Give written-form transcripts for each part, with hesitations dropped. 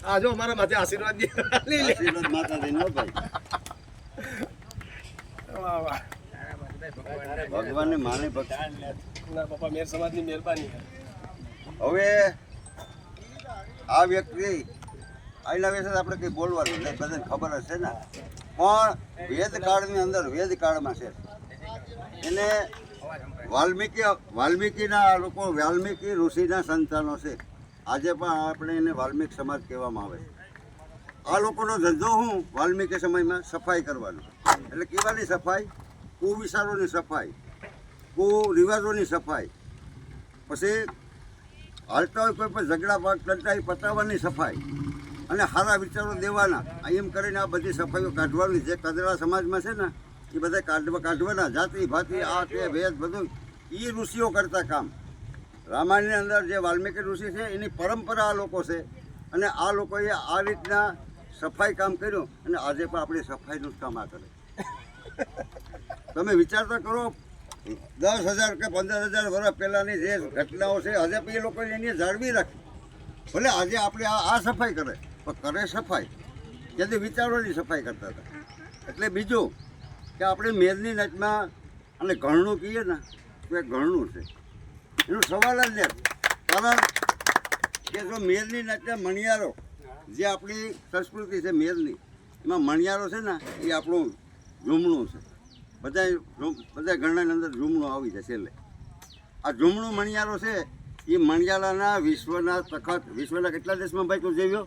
આ જો મારા માથે આશીર્વાદ આશીર્વાદ માતાજી નો ભાઈ વાહ વાહ ભગવાનને માને ભક્તિ ના બાપા મેર સમાજની મહેરબાની હવે આ વ્યક્તિ આના વિશે આપણે કંઈ બોલવાનું નહીં, બધાને ખબર હશે ને, પણ વેદકાળની અંદર વેદકાળમાં છે એને વાલ્મીકીના લોકો વાલ્મીકી ઋષિના સંતાનો છે. આજે પણ આપણે એને વાલ્મીક સમાજ કહેવામાં આવે છે. આ લોકોનો ધંધો હું વાલ્મીકી સમયમાં સફાઈ કરવાનો, એટલે કેવાની સફાઈ? કુવિચારોની સફાઈ, કુરિવાજોની સફાઈ, પછી હાલતા હોય કોઈ પણ ઝઘડા પાક કરતા હોય પતાવવાની સફાઈ, અને સારા વિચારો દેવાના. એમ કરીને આ બધી સફાઈઓ કાઢવાની જે કદરા સમાજમાં છે ને એ બધા કાઢવાના. જાતિ ભાતિ આ તે ભેદ બધું એ ઋષિઓ કરતા કામ. રામાયણની અંદર જે વાલ્મીકી ઋષિ છે એની પરંપરા આ લોકો છે, અને આ લોકોએ આ રીતના સફાઈ કામ કર્યું, અને આજે પણ આપણી સફાઈનું જ કામ આ કરે. તમે વિચારતા કરો 10,000 કે 15,000 વર્ષ પહેલાંની જે ઘટનાઓ છે હજે પણ એ લોકો એની જાળવી રાખી. ભલે આજે આપણે આ સફાઈ કરે પણ કરે સફાઈ, જેથી વિચારોની સફાઈ કરતા હતા. એટલે બીજું કે આપણે મેરની નચમાં અને ઘરણું કહીએ ને તો એ ઘરણું છે, એનો સવાલ જ નથી. કારણ કે જો મેરની નચના મણિયારો, જે આપણી સંસ્કૃતિ છે મેરની, એમાં મણિયારો છે ને એ આપણું ઝૂમણું છે. બધા ઘરણાની અંદર ઝૂમણું આવી જાય છેલ્લે. આ ઝૂમણું મણિયારો છે એ મણિયાળાના વિશ્વના કેટલા દેશમાં ભાઈ તું જેવ્યો?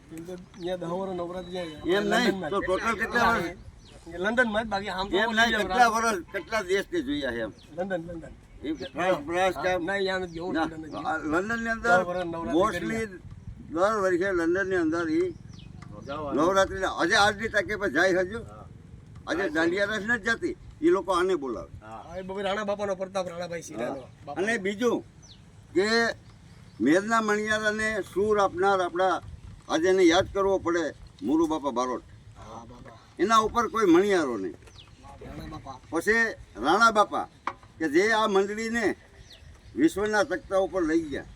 એમ નહીં તો ટોટલ કેટલા વર્ષ? લંડનમાં બાકી આમ એમ નહીં, કેટલા વર્ષ કેટલા દેશથી જોયા એમ? લંડન લંડનની અંદર મોસ્ટલી દર વર્ષે લંડનની અંદર એ નવરાત્રી હજે આજની તારીખે પર જાય. હજુ આજે દાંડિયા રસ નથી જતી, એ લોકો આને બોલાવે. રાણા બાપાનો પ્રતાપ રાણાભાઈ સિંહાનો. અને બીજું કે મેરના મણિયારાને સૂર આપનાર આપણા આજે એને યાદ કરવો પડે, મુરુ બાપા બારોટ. એના ઉપર કોઈ મણિયારો નહીં. પછી રાણા બાપા કે જે આ મંડળીને વિશ્વના તખ્તા ઉપર લઈ ગયા,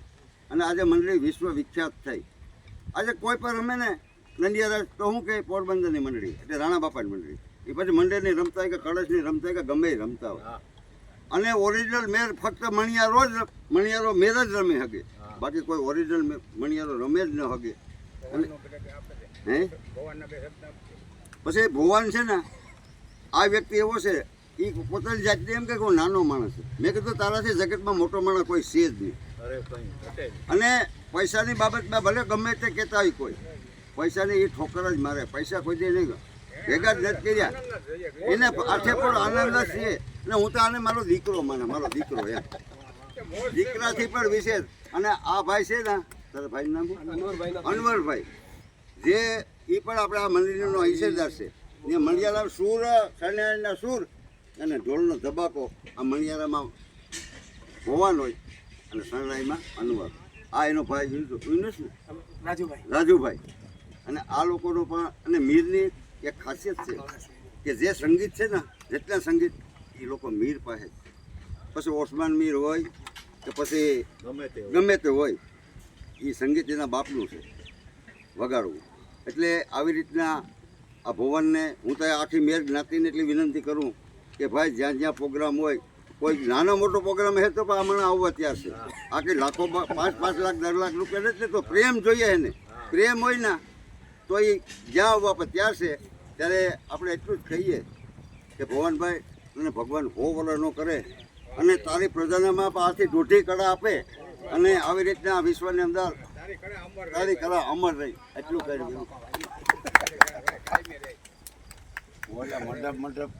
અને આજે મંડળી વિશ્વ વિખ્યાત થઈ. આજે કોઈ પણ રમે ને નંદિયારા તો શું કે પોરબંદરની મંડળી એટલે રાણા બાપાની મંડળી. એ પછી મંડળની રમતા હોય કે કળશની રમતા હોય કે ગમે એ રમતા હોય. અને ઓરિજિનલ મેર ફક્ત મણિયારો મેર જ રમી શકે, બાકી કોઈ ઓરિજિનલ મણિયારો રમે જ ન શકે. હે પછી ભુવન છે ને, આ વ્યક્તિ એવો છે એ પોતાની જાતને એમ કે હું નાનો માણસ છે. મેં કીધું તારાથી જગતમાં મોટો માણસ કોઈ છે જ નહીં. અને પૈસાની બાબતમાં ભલે ગમે તે કહેતા હોય કોઈ, પૈસાની એ ઠોકર જ મારે. પૈસા કોઈ દે નહીં, ભેગા જ નથી કર્યા. એને આઠે પણ આનંદ જ છે. અને હું તો આને મારો દીકરો માને, મારો દીકરો એમ, દીકરાથી પણ વિશેષ. અને આ ભાઈ છે ને, તારા ભાઈનું નામ અનવરભાઈ, જે એ પણ આપણે આ મંદિરનો હિસ્સેદાર છે. ને મણિયારા સૂર, શરણાઈના સૂર અને ઢોલનો ધબાકો આ મણિયારામાં હોવાનો હોય, અને શરણાઈમાં અનવર. આ એનો ભાઈ યુનુસ ને, રાજુભાઈ. અને આ લોકોનો પણ, અને મીરની એક ખાસિયત છે કે જે સંગીત છે ને, જેટલા સંગીત એ લોકો મીર પાસે. પછી ઓસમાન મીર હોય કે પછી ગમે તે હોય, એ સંગીત એના બાપનું છે વગાડવું. એટલે આવી રીતના આ ભુવનને હું તો આખી મેર જ્ઞાતિને એટલી વિનંતી કરું કે ભાઈ જ્યાં જ્યાં પ્રોગ્રામ હોય, કોઈ નાનો મોટો પ્રોગ્રામ હે તો પણ હમણાં આવવા તૈયાર છે. આખી લાખો 5 લાખ 10 લાખ રૂપિયા નથી, તો પ્રેમ જોઈએ એને. પ્રેમ હોય ને તો એ જ્યાં આવવા પર તૈયાર છે. ત્યારે આપણે એટલું જ કહીએ કે ભુવનભાઈ અને ભગવાન હો વલર ન કરે, અને તારી પ્રજાનામાં આથી દોઢી કળા આપે, અને આવી રીતના વિશ્વની અંદર તારી કળા અમર રહી. એટલું કરી મંડપ